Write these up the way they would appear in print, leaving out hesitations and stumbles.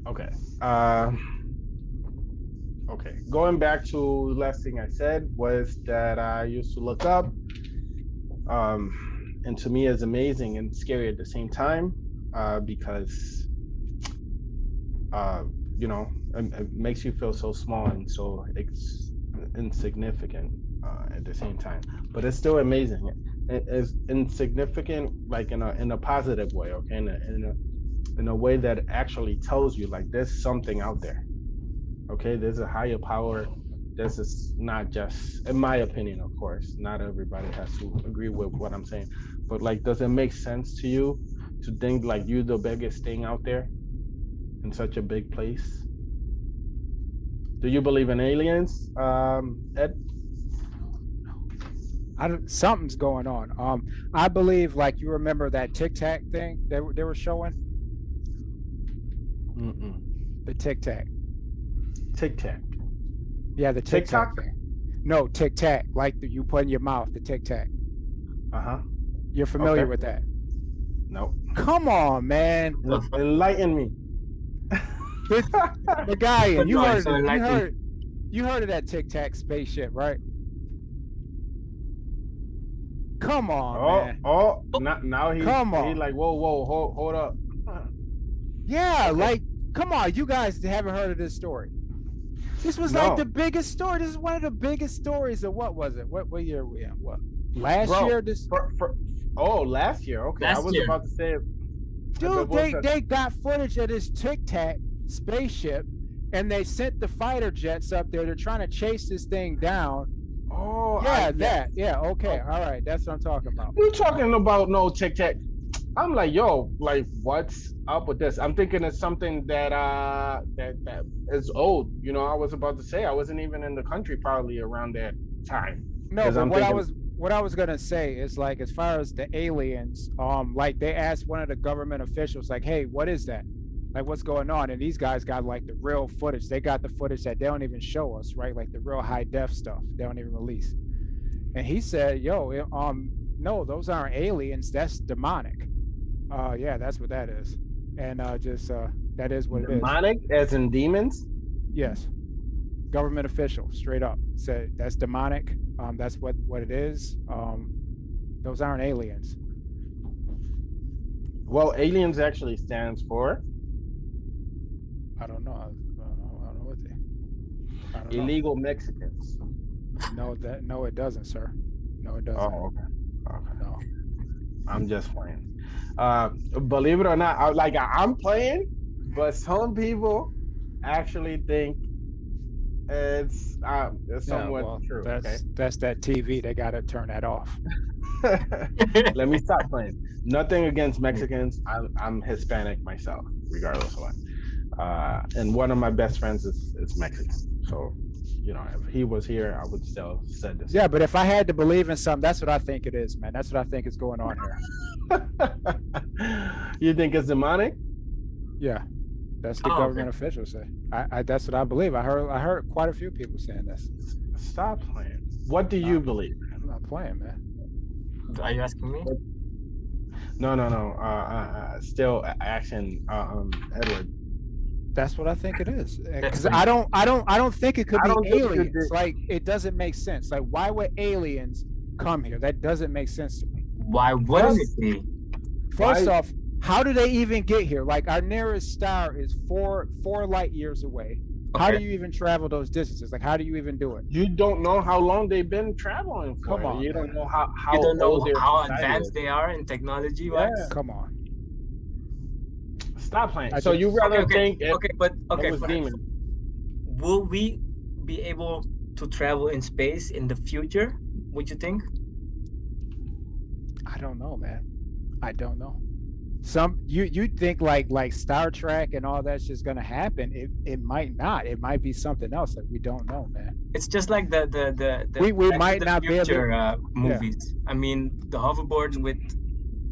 Okay. Okay. Going back to last thing I said was that I used to look up, um, and to me is amazing and scary at the same time, because uh, you know, it makes you feel so small and so insignificant at the same time. But it's still amazing. It's insignificant, like in a positive way, okay, in a way that actually tells you like there's something out there. Okay, there's a higher power. This is not just, in my opinion, of course, not everybody has to agree with what I'm saying, but like, does it make sense to you to think like you're the biggest thing out there in such a big place? Do you believe in aliens, Ed? I don't, something's going on. I believe, like, you remember that Tic Tac thing they were showing, Mm-mm. the Tic Tac. Tic Tac. Yeah, the Tic TikTok? Tac thing. No, Tic Tac, like you put in your mouth, the Tic Tac. Uh huh. You're Okay. familiar with that? No. Come on, man. The fuck? Enlighten me. The the guy, and you No, heard so it. enlightened. You heard of that Tic Tac spaceship, right? Come on, Oh, man. oh, not now Come he on. like, whoa, whoa, hold up. Yeah, Okay. like, come on. You guys haven't heard of this story. This was like the No, biggest story. This is one of the biggest stories of what was it? What year are we in? What, last bro. year? This Oh, last year. Okay, I Last was year. about to say if it dude, was a. they got footage of this Tic Tac spaceship, and they sent the fighter jets up there. They're trying to chase this thing down. Oh, I Yeah, yes. that. Yeah, okay, Okay. all right. That's what I'm talking about. You talking about no Tic Tac? I'm like, yo, like, what's up with this? I'm thinking it's something that is old. You know, I was about to say I wasn't even in the country probably around that time No, because but I'm thinking, what I was gonna say is, like, as far as the aliens, like, they asked one of the government officials, like, hey, what is that? Like, what's going on? And these guys got like the real footage. They got the footage that they don't even show us, right? Like the real high def stuff they don't even release. And he said, yo, no, those aren't aliens. That's demonic. Yeah, that's what that is. And just that is what it is. demonic as in demons. Yes, government official, straight up said that's demonic. That's what it is. Those aren't aliens. Well, aliens actually stands for I don't know. I don't know what they. I don't know. illegal Mexicans. No, that no, it doesn't, sir. No, it doesn't. Oh, okay. Okay. No. I'm just playing. Believe it or not, I'm playing, but some people actually think it's Yeah, somewhat well, true. Okay. that's that TV. They got to turn that off. Let me stop playing. Nothing against Mexicans. I'm Hispanic myself, regardless of what. And one of my best friends is Mexican. So, you know, if he was here, I would still said the Yeah, same but if I had to believe in something, that's what I think it is, man. That's what I think is going on here. You think it's demonic? Yeah, that's the Oh, okay. government official say. I that's what I believe. I heard quite a few people saying this. Stop playing. What do you Nah, believe? I'm not playing, man. Are you asking me? No, no, no. Still action, Edward. That's what I think it is. That's Because what you. I don't think it could I be don't think you aliens. did. Like, it doesn't make sense. Like, why would aliens come here? That doesn't make sense to me. Why wouldn't it First, be? first Why? off, how do they even get here? Like, our nearest star is four light years away. How Okay. do you even travel those distances? Like, how do you even do it? You don't know how long they've been traveling Come for. on, You don't man. know You how don't old know their how society advanced is. they are in technology Yeah. wise. Come on. Stop playing. I So you just Okay, rather okay, think okay, but it okay. was demons? Will we be able to travel in space in the future? Would you think? I don't know, man. I don't know. Some you think like Star Trek and all that's just gonna happen. It might not. It might be something else that we don't know, man. It's just like the We Back to might the not be able to. Future Yeah. movies. I mean, the hoverboards with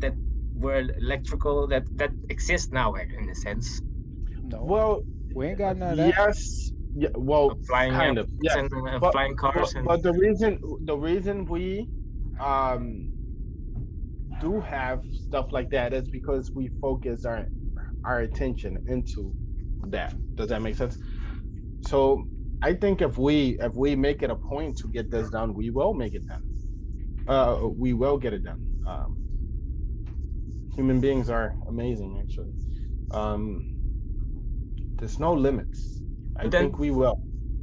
that were electrical that exist now, in a sense. No, Well, we ain't got none of that. yes. Yeah, well, Flying kind of. airplanes Yes. and But flying but cars and but the reason we um do have stuff like that is because we focus our attention into that. Does that make sense? So I think if we make it a point to get this done, we will make it done. We will get it done. Human beings are amazing, actually. Um, there's no limits. I But then, think we will.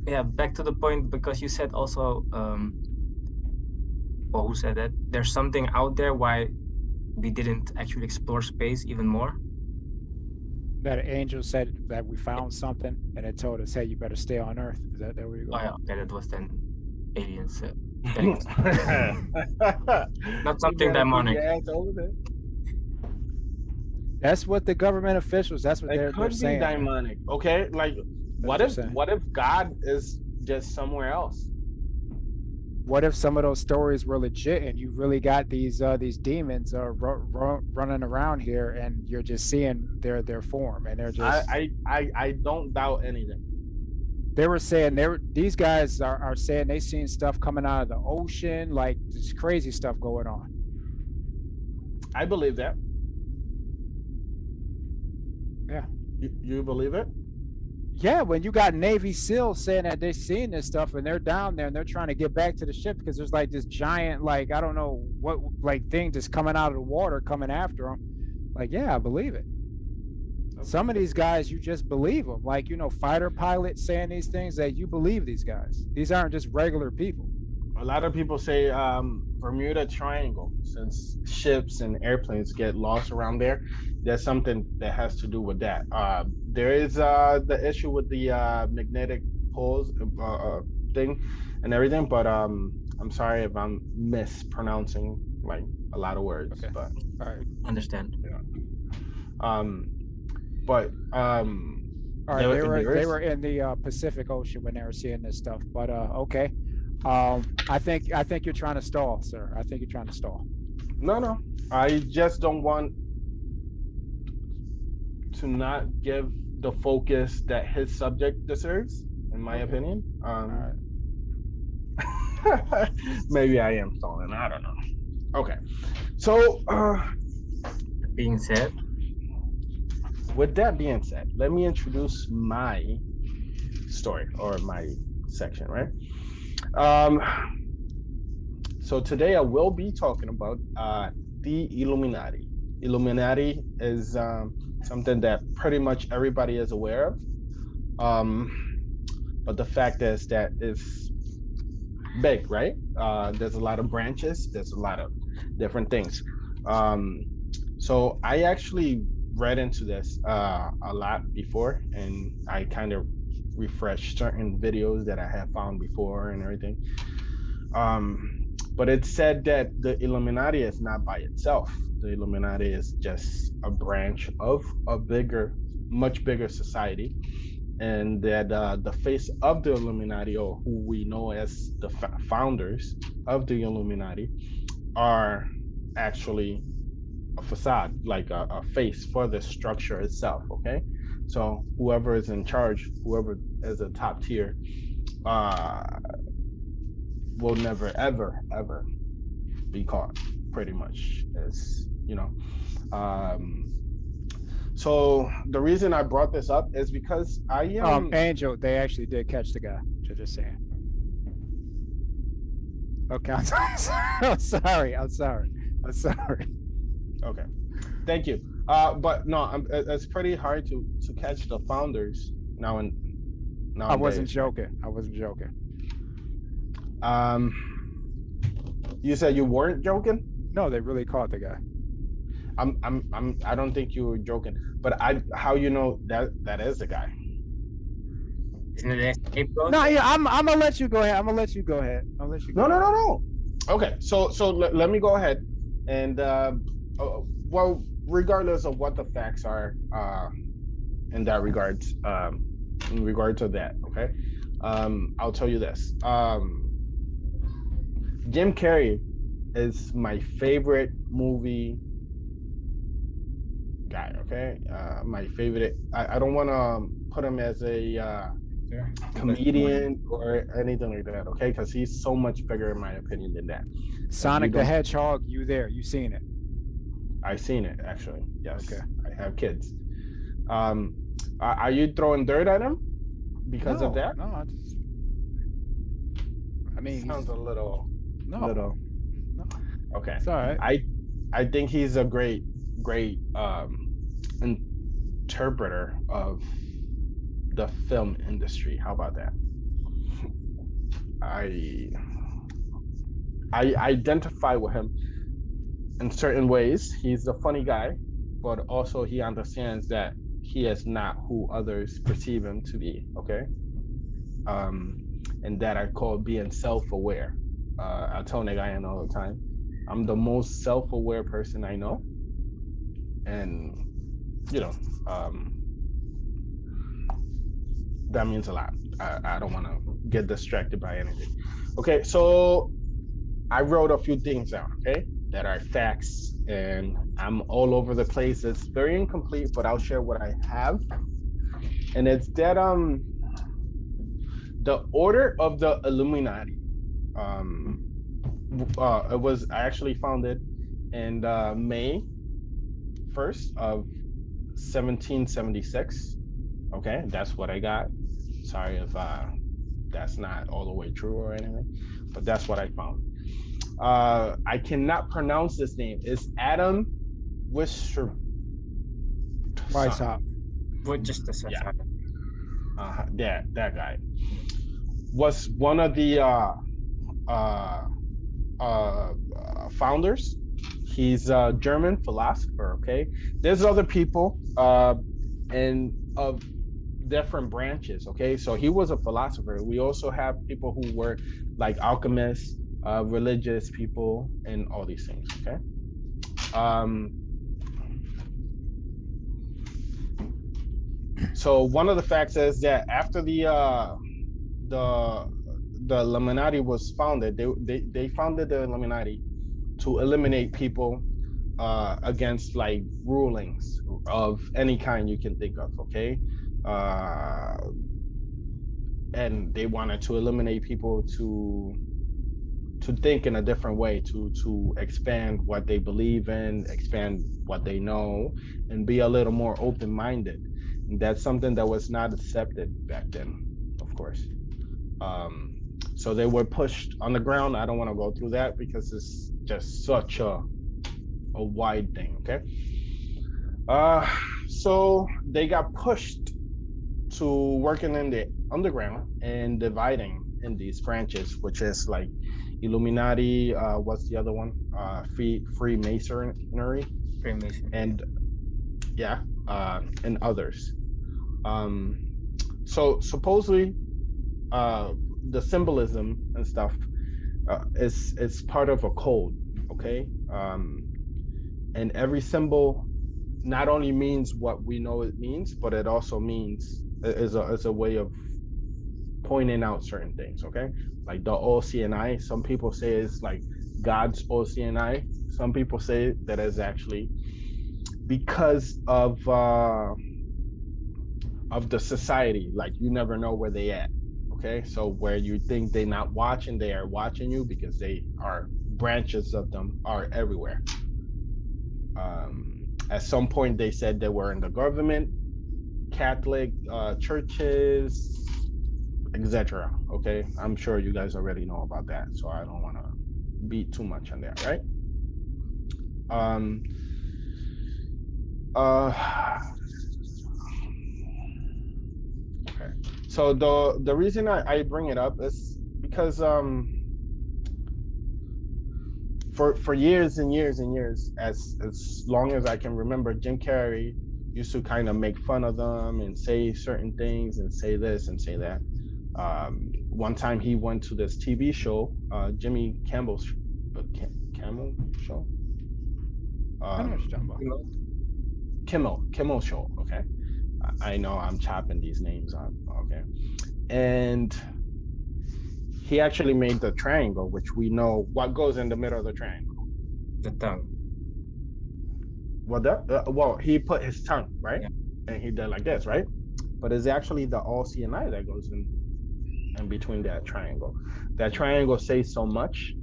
yeah, back to the point, because you said also, or who said that there's something out there why we didn't actually explore space even more. That an angel said that we found something, and it told us, "Hey, you better stay on Earth." Is that where you Oh go? yeah, okay, that was then aliens. Telling us not You something better keep demonic. your ass over there. That's what the government officials. That's what It they're could be saying. demonic. Okay, like what they're if saying. what if God is just somewhere else? What if some of those stories were legit, and you really got these demons running around here, and you're just seeing their form, and they're just. I don't doubt anything. They were saying these guys are saying they seen stuff coming out of the ocean, like this crazy stuff going on. I believe that. Yeah. You believe it? Yeah, when you got Navy SEALs saying that they're seeing this stuff and they're down there and they're trying to get back to the ship because there's like this giant, like, I don't know what, like, thing just coming out of the water coming after them. Like, yeah, I believe it. Some of these guys, you just believe them. Like, fighter pilots saying these things, that you believe these guys. These aren't just regular people. A lot of people say Bermuda Triangle, since ships and airplanes get lost around there. There's something that has to do with that. There is the issue with the magnetic poles thing and everything, but I'm sorry if I'm mispronouncing like a lot of words. Okay. But All right. Understand. But all right, they were in the Pacific Ocean when they were seeing this stuff. But okay. I think you're trying to stall, sir. I think you're trying to stall. No. I just don't want to not give the focus that his subject deserves, in my opinion. All right. Maybe I am stalling. I don't know. Okay. So, Being said, with that being said, let me introduce my story or my section, right? So today I will be talking about the Illuminati. Illuminati is something that pretty much everybody is aware of. But the fact is that it's big, right? There's a lot of branches. There's a lot of different things. So I actually read into this a lot before, and I kind of refreshed certain videos that I have found before and everything. But it said that the Illuminati is not by itself. The Illuminati is just a branch of a much bigger society, and that the face of the Illuminati, or who we know as the founders of the Illuminati, are actually a facade, like a face for the structure itself. Okay, so whoever is in charge, whoever is a top tier, will never ever be caught, pretty much, as so the reason I brought this up is because I Angel, they actually did catch the guy. Just saying. Okay, I'm sorry. Okay, thank you. But no, it's pretty hard to catch the founders now. I wasn't joking. You said you weren't joking? No, they really caught the guy. I don't think you were joking, but how you know that is the guy? isn't it escape route? No, yeah, I'm gonna let you go ahead. No. Okay, so let me go ahead and well, regardless of what the facts are in that regards, in regard to that, okay, I'll tell you this. Jim Carrey is my favorite movie guy. Okay, my favorite. I don't want to put him as a comedian or anything like that. Okay, because he's so much bigger in my opinion than that. Sonic the Hedgehog. You seen it? I've seen it, actually. Yes. Okay. I have kids. Are you throwing dirt at him because of that? No, I mean, Sounds a no, little. no, Okay. it's all right. I think he's a great interpreter of the film industry. How about that? I I identify with him in certain ways. He's a funny guy, but also he understands that he is not who others perceive him to be. Okay, um, and that I call being self-aware. I tell Negayan all the time, I'm the most self-aware person I know, and you know, um, that means a lot. I don't want to get distracted by anything. Okay, so I wrote a few things down, okay, that are facts, and I'm all over the place. It's very incomplete, but I'll share what I have. And it's that the order of the Illuminati. Um, it was actually founded in May 1st of 1776. Okay, that's what I got. Sorry if that's not all the way true or anything, but that's what I found. I cannot pronounce this name. It's Adam Wisher. Weishaupt. Would just as Yeah, that guy was one of the uh, founders. He's a German philosopher. Okay, there's other people and of different branches. Okay, so he was a philosopher. We also have people who were like alchemists, religious people, and all these things. Okay. Um, so one of the facts is that after the the Illuminati was founded, they founded the Illuminati to eliminate people against like rulings of any kind you can think of. Okay. Uh, and they wanted to eliminate people to think in a different way, to expand what they believe in, expand what they know, and be a little more open-minded. And that's something that was not accepted back then, of course. um, so they were pushed on the ground. I don't want to go through that because it's just such a wide thing. Okay. So they got pushed to working in the underground and dividing in these branches, which is like Illuminati. What's the other one? Freemasonry, Freemason. and yeah, and others. Um, so supposedly, the symbolism and stuff is part of a code. Okay, and every symbol not only means what we know it means, but it also means is a way of pointing out certain things. Okay, like the OCNI. Some people say it's like God's OCNI. Some people say that is actually because of the society. Like you never know where they at. Okay, so where you think they're not watching, they are watching you because they are branches of them are everywhere. At some point, they said they were in the government, Catholic churches, etc. Okay, I'm sure you guys already know about that, so I don't want to beat too much on that, right? Um, uh, okay. So the reason I bring it up is because for years and years and years, as long as I can remember, Jim Carrey used to kind of make fun of them and say certain things and say this and say that. One time he went to this TV show, Jimmy Campbell's Campbell show. I know what you're talking about. Kimmel show. Okay, I know I'm chopping these names up. Okay, and he actually made the triangle, which we know what goes in the middle of the triangle. The tongue. Well, he put his tongue, right? Yeah. And he did like this, right? But it's actually the all CNI that goes in between that triangle. That triangle says so much,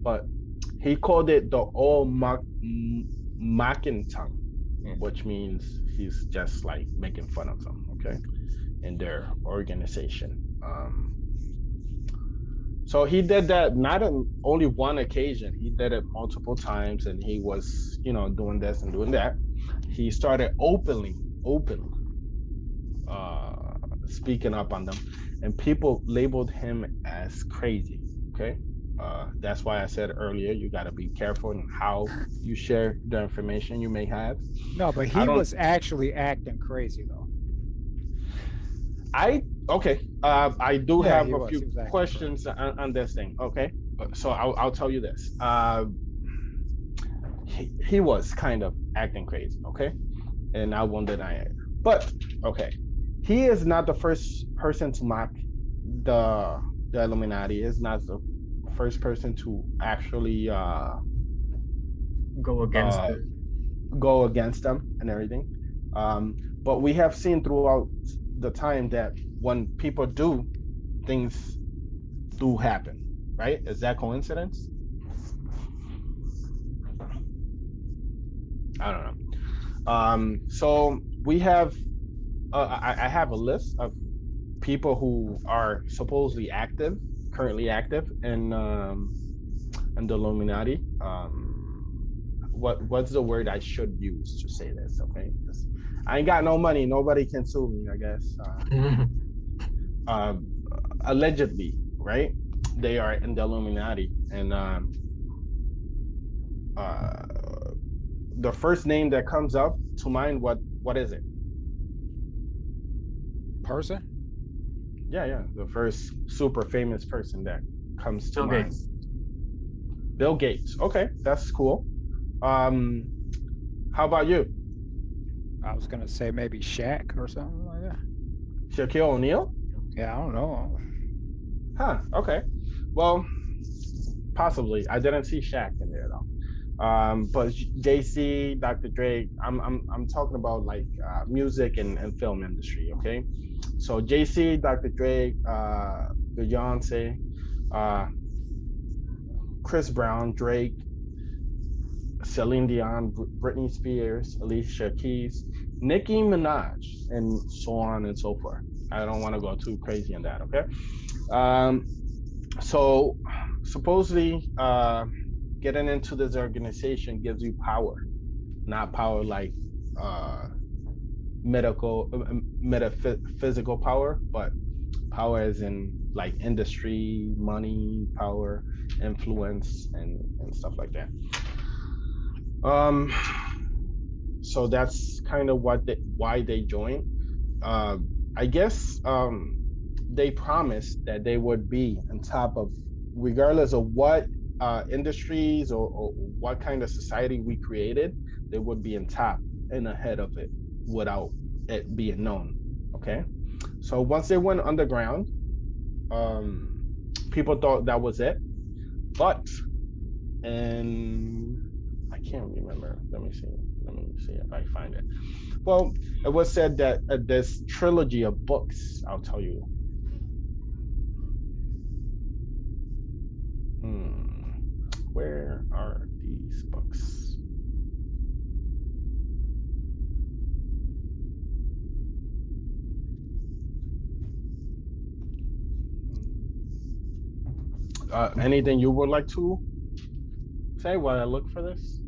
but he called it the all mocking tongue. Yeah. which means he's just like making fun of them, okay, in their organization. So he did that not on only one occasion. He did it multiple times, and he was, doing this and doing that. He started openly speaking up on them, and people labeled him as crazy. Okay, that's why I said earlier you got to be careful in how you share the information you may have. No, but I he don't. was actually acting crazy though. I okay. I do Yeah, have he a was. few He was acting questions crazy. on this thing. Okay, so I'll tell you this. He was kind of acting crazy. Okay, and I won't deny it. But okay, he is not the first person to mock the the Illuminati. Is not the first person to actually Go against uh, them. go against them and everything. But we have seen throughout the time that when people do, things do happen. Right? Is that coincidence? I don't know. So we have. I have a list of people who are supposedly active, currently active in the Illuminati. What's the word I should use to say this? Okay, 'cause I ain't got no money. Nobody can sue me. I guess. Uh, Allegedly, right? They are in the Illuminati, and uh, the first name that comes up to mind, what is it? Person? Yeah, yeah, the first super famous person that comes to Bill mind. Gates. Bill Gates. Okay, that's cool. Um, how about you? I was gonna say maybe Shaq or something like that. Shaquille O'Neal? Yeah, I don't know. Huh. Okay. Well, possibly. I didn't see Shaq in there though. But JC, Dr. Dre, I'm talking about like music and film industry. Okay. So JC, Dr. Dre, Beyonce, uh, Chris Brown, Drake, Celine Dion, Britney Spears, Alicia Keys, Nicki Minaj, and so on and so forth. I don't want to go too crazy on that. Okay. Um, so supposedly, getting into this organization gives you power, not power like uh, metaphysical power, but power as in like industry, money, power, influence, and stuff like that. Um, so that's kind of why they joined. Uh, I guess they promised that they would be on top of, regardless of what industries or what kind of society we created, they would be on top and ahead of it without it being known. Okay, so once they went underground, um, people thought that was it, but and I can't remember. Let me see. Let me see if I find it. Well, it was said that this trilogy of books, I'll tell you. Hmm, where are these books? Anything you would like to say while I look for this?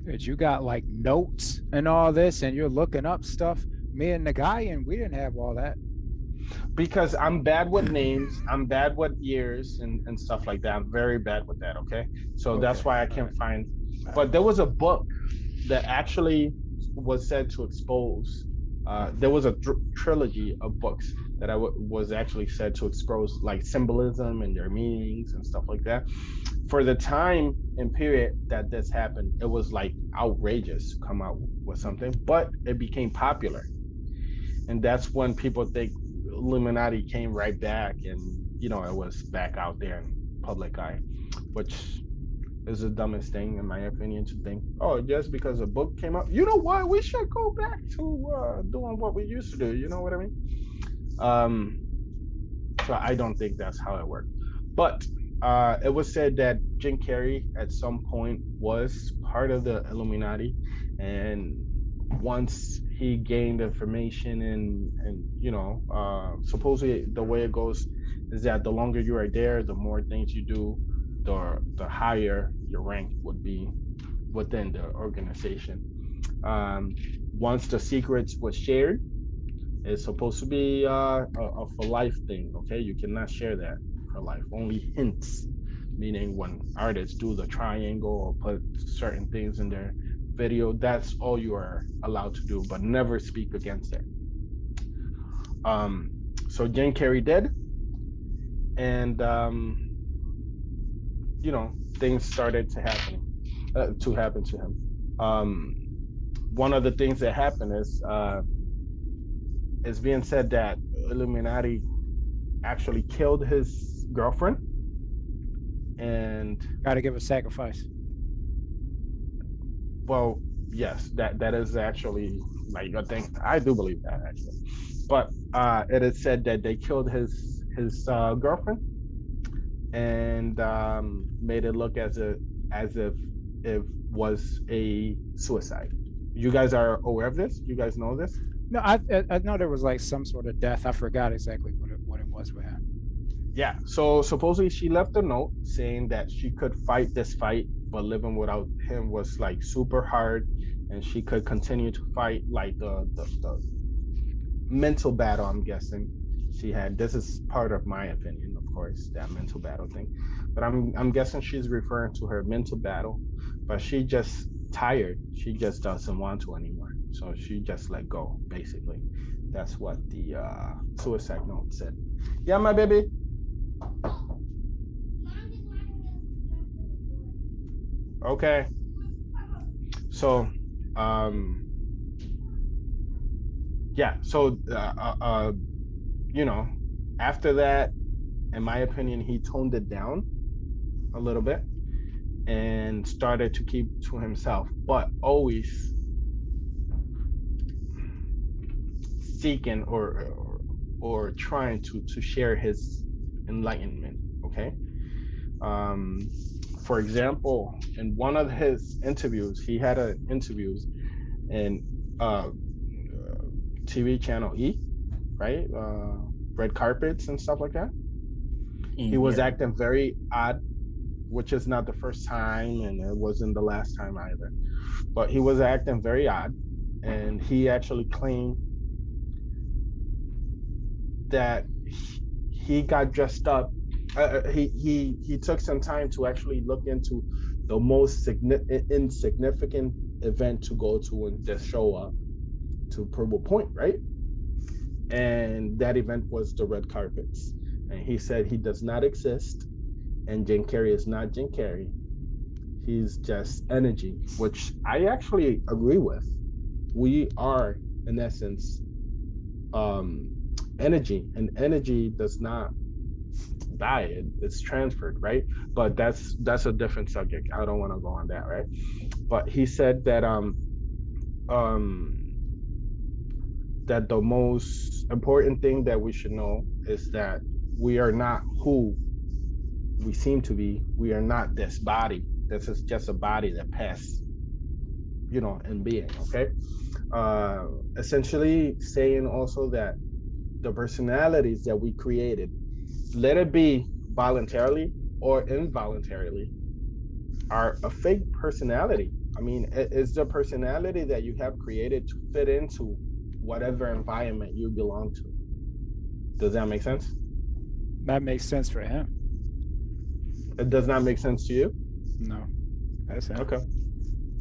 Dude, you got like notes and all this, and you're looking up stuff. Me and the guy, and we didn't have all that. Because I'm bad with names, I'm bad with years and stuff like that. I'm very bad with that. Okay, so that's Okay, why I all can't right, find. all But right. there was a book that actually was said to expose. There was a trilogy of books that was actually said to expose like symbolism and their meanings and stuff like that. For the time and period that this happened, it was like outrageous to come out with something, but it became popular, and that's when people think Illuminati came right back, and it was back out there in public eye, which is the dumbest thing in my opinion to think, oh, just because a book came out, you know what, we should go back to doing what we used to do. You know what I mean? Um, so I don't think that's how it worked. But it was said that Jim Carrey at some point was part of the Illuminati, and once he gained information and supposedly the way it goes is that the longer you are there, the more things you do, the higher your rank would be within the organization. Um, Once the secrets was shared, it's supposed to be a for life thing. Okay, you cannot share that for life. Only hints, meaning when artists do the triangle or put certain things in their video, that's all you are allowed to do, but never speak against it. Um, so Jim Carrey did, and things started to happen to him. Um, One of the things that happened is it's being said that Illuminati actually killed his girlfriend, and Got to give a sacrifice. well, yes, that is actually like a thing. I do believe that actually, but it is said that they killed his girlfriend and made it look as if it was a suicide. You guys are aware of this? You guys know this? No, I know there was like some sort of death. I forgot exactly what it was with him. Yeah. So supposedly she left a note saying that she could fight this fight, but living without him was like super hard, and she could continue to fight like the mental battle. I'm guessing she had. This is part of my opinion, of course, that mental battle thing, but I'm guessing she's referring to her mental battle, but she just tired. She just doesn't want to anymore, so she just let go. Basically, that's what the suicide note said. Yeah, my baby. Okay. So, um, yeah. So, you know, after that, in my opinion, he toned it down a little bit and started to keep to himself, but always seeking or trying to share his enlightenment. Okay. Um, for example, in one of his interviews, he had an interviews in TV channel E, right? Red carpets and stuff like that. He was acting very odd, which is not the first time, and it wasn't the last time either. But he was acting very odd, and he actually claimed that he got dressed up. He took some time to actually look into the most insignificant event to go to and just show up to prove a point, right? And that event was the red carpets. And he said he does not exist, and Jim Carrey is not Jim Carrey. He's just energy, which I actually agree with. We are, in essence, energy, and energy does not die, it's transferred, right? But that's a different subject. I don't want to go on that, right? But he said that that the most important thing that we should know is that we are not who we seem to be. We are not this body. This is just a body that passed, in being. Okay. Essentially saying also that the personalities that we created, let it be voluntarily or involuntarily, are a fake personality. I mean, it's the personality that you have created to fit into whatever environment you belong to. Does that make sense? That makes sense for him. It does not make sense to you? No, that's him. Okay.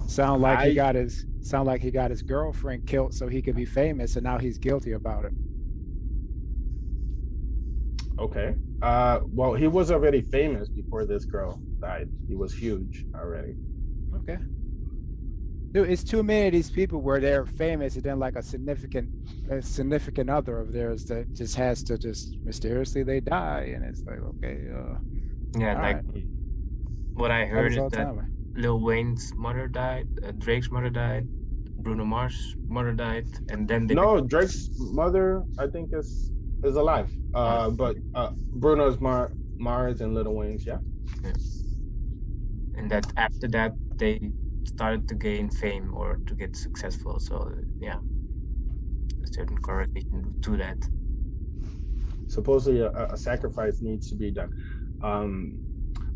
Sound like he got his girlfriend killed so he could be famous, and now he's guilty about it. Okay. Well, he was already famous before this girl died. He was huge already. Okay. Dude, it's too many of these people where they're famous, and then like a significant other of theirs that just has to just mysteriously they die, and it's like, okay, yeah, like right. What I heard is that time. Lil Wayne's mother died, Drake's mother died, Bruno Mars' mother died, and then Drake's mother I think is alive. But Bruno's Mars and Little Wings, yeah. And that after that they started to gain fame or to get successful. So yeah, a certain correlation to that. Supposedly a sacrifice needs to be done.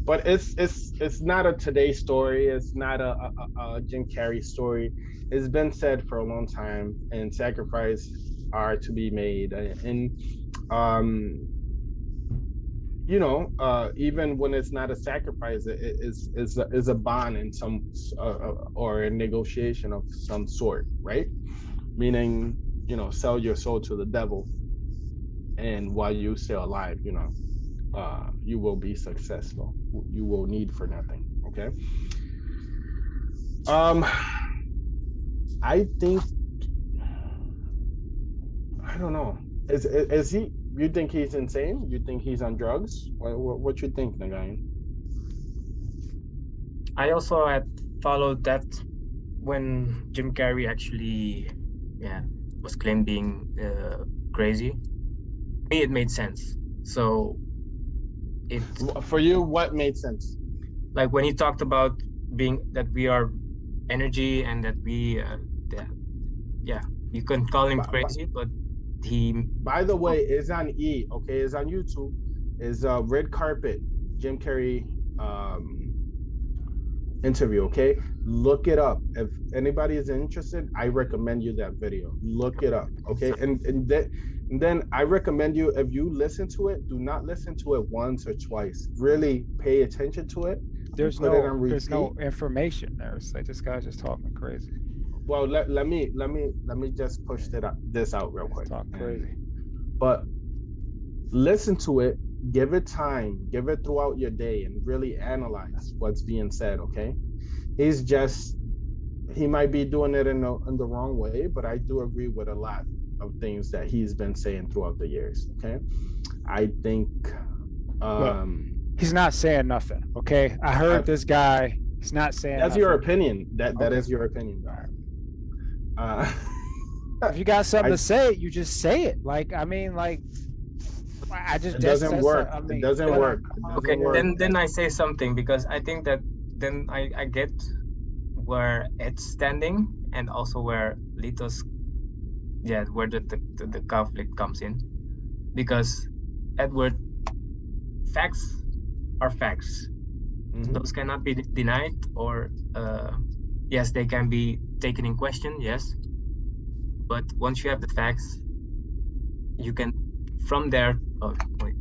But it's not a Today story. It's not a Jim Carrey story. It's been said for a long time, and sacrifice are to be made. And you know, even when it's not a sacrifice, it is a bond in some or a negotiation of some sort, right? Meaning, you know, sell your soul to the devil, and while you still alive, you know, you will be successful. You will need for nothing. Okay. I think I don't know. Is he? You think he's insane? You think he's on drugs? What you think, Nagayan? I also had followed that when Jim Carrey actually, was claimed being crazy. To me, it made sense. So it For you, what made sense? like when he talked about being that we are energy and that we, you can call him crazy, but he. By the way, it's on E. Okay, it's on YouTube. It's a red carpet Jim Carrey interview. Okay, look it up. If anybody is interested, I recommend you that video. Look it up. Okay, and then I recommend you, if you listen to it, do not listen to it once or twice. Really pay attention to it. There's no information there. It's like this guy's just talking crazy. Well, let me just push this out real quick. Talk crazy. But listen to it, give it time, give it throughout your day, and really analyze what's being said. Okay, he might be doing it in the wrong way, but I do agree with a lot of things that he's been saying throughout the years. Okay, I think he's not saying nothing. Okay, I heard this guy. He's not saying. That's nothing. your opinion. That Okay. is your opinion. If you got something to say, you just say it. Like, I mean, like, I just it doesn't work. It doesn't work. Okay, then I say something, because I think that then I get where Ed's standing and also where Lito's, where the conflict comes in, because Edward, facts are facts. Mhm. Those cannot be denied, or yes, they can be taken in question, yes, but once you have the facts, you can from there. Oh wait,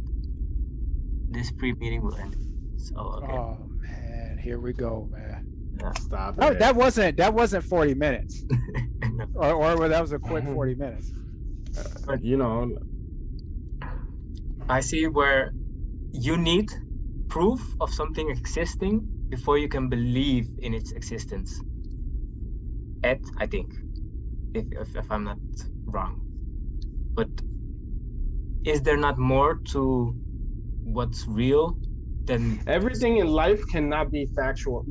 this pre-meeting will end. So okay. Oh man, here we go, man. Stop Oh, it. that wasn't 40 minutes, No. or that was a quick 40 minutes. You know, I see where you need proof of something existing before you can believe in its existence. Ed, I think, if I'm not wrong, but is there not more to what's real than everything in life cannot be factual,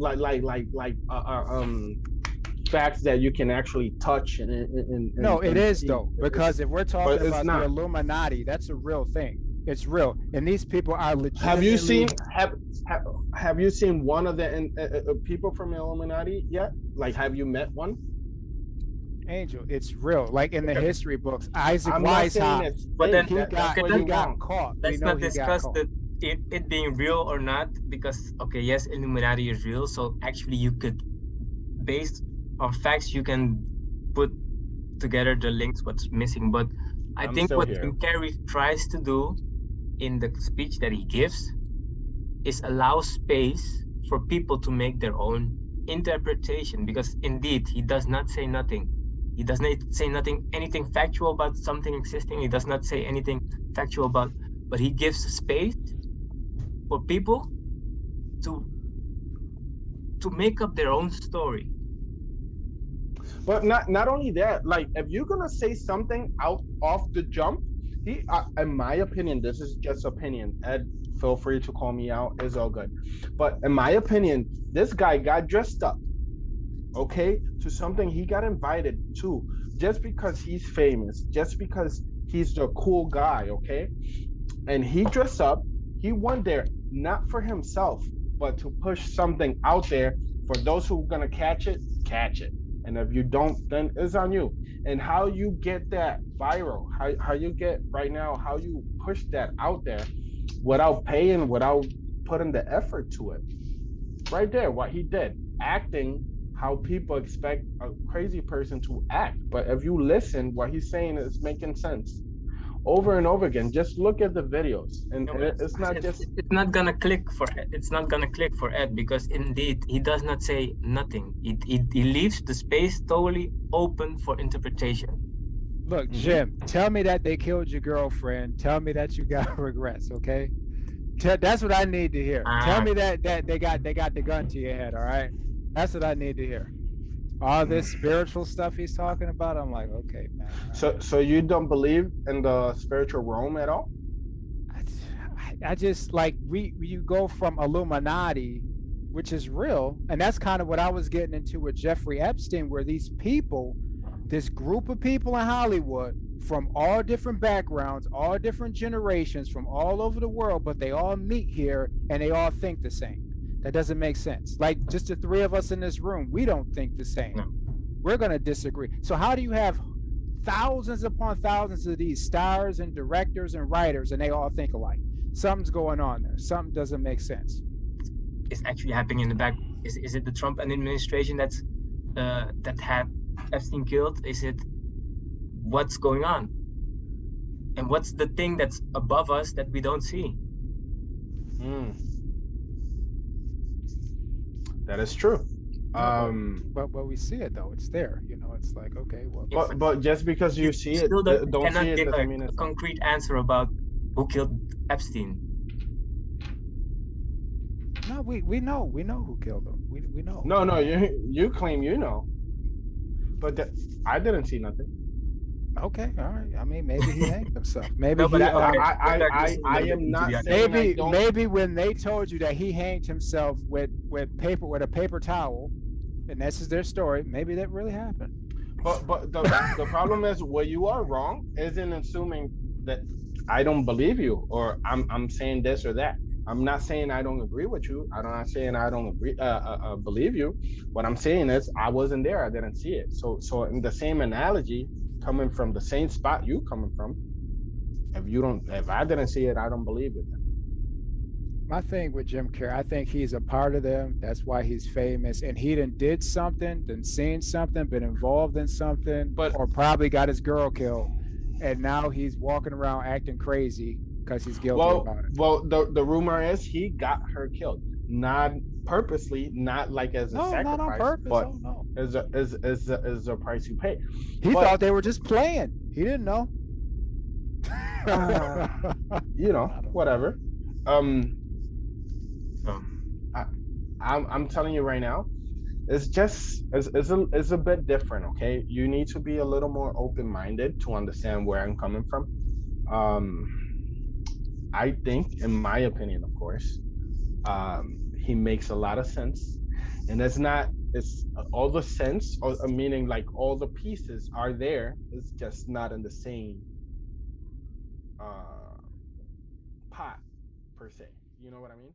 facts that you can actually touch and No, it is see. though, because if we're talking it's about not. the Illuminati, that's a real thing. It's real, and these people are legitimately. Have you seen one of the people from the Illuminati yet? Like, have you met one? Angel? It's real. Like in the history books, Isaac I'm not saying Weishaupt, it's But then- fake. he got caught. Let's We know not he got discuss caught. it being real or not, because okay, yes, Illuminati is real, so actually you could, based on facts, you can put together the links what's missing. But I I'm think still what here. Jim Carrey tries to do in the speech that he gives is allow space for people to make their own interpretation, because indeed he does not say nothing. He does not say anything factual about something existing. He does not say anything factual about, but he gives space for people to make up their own story. But not only that, like, if you're gonna say something out off the jump, in my opinion, this is just opinion. Ed, feel free to call me out. It's all good. But in my opinion, this guy got dressed up, okay, to something he got invited to, just because he's famous, just because he's the cool guy, okay? And he dressed up. He went there not for himself, but to push something out there for those who are gonna catch it. And if you don't, then it's on you. And how you get that viral, how you get right now, how you push that out there without paying, without putting the effort to it. Right there, what he did, acting how people expect a crazy person to act. But if you listen, what he's saying is making sense over and over again. Just look at the videos, and, No, and but it's not just. it's not gonna click for Ed. It's not gonna click for Ed because indeed he does not say nothing. He leaves the space totally open for interpretation. Look, Jim, tell me that they killed your girlfriend. Tell me that you got regrets, okay? That's what I need to hear. Tell me that they got the gun to your head, all right? That's what I need to hear. All this spiritual stuff he's talking about, I'm like, okay, man. So you don't believe in the spiritual realm at all? I just like you go from Illuminati, which is real, and that's kind of what I was getting into with Jeffrey Epstein, where these people, this group of people in Hollywood from all different backgrounds, all different generations, from all over the world, but they all meet here and they all think the same. That doesn't make sense. Like just the three of us in this room, we don't think the same. No. We're going to disagree. So how do you have thousands upon thousands of these stars and directors and writers and they all think alike? Something's going on there. Something doesn't make sense. Is actually happening in the back. Is it the Trump administration that's that had Epstein killed? Is it what's going on? And what's the thing that's above us that we don't see? That is true. But we see it though. It's there. You know, it's like, okay, well. But just because you see it, don't see it doesn't mean it's a concrete answer about who killed Epstein. No, we know who killed him. We know. No, you claim you know, but I didn't see nothing. Okay, all right. I mean, maybe he hanged himself. Maybe No, but I am not saying maybe when they told you that he hanged himself with a paper towel, and this is their story, maybe that really happened. But the problem is where you are wrong isn't assuming that I don't believe you or I'm saying this or that. I'm not saying I don't agree with you. I'm not saying I don't agree believe you. What I'm saying is I wasn't there. I didn't see it. So in the same analogy, coming from the same spot you coming from, if I didn't see it, I don't believe it. My thing with Jim Carrey, I think he's a part of them. That's why he's famous. And he did something, seen something, been involved in something, or probably got his girl killed. And now he's walking around acting crazy because he's guilty about it. Well, the rumor is he got her killed, not purposely, not like as a sacrifice, not on purpose. But as a price you pay. He thought they were just playing. He didn't know. Whatever. I'm telling you right now, it's a bit different. Okay, you need to be a little more open-minded to understand where I'm coming from. I think, in my opinion, of course, he makes a lot of sense, and it's all the sense, or meaning like all the pieces are there. It's just not in the same pot per se. You know what I mean?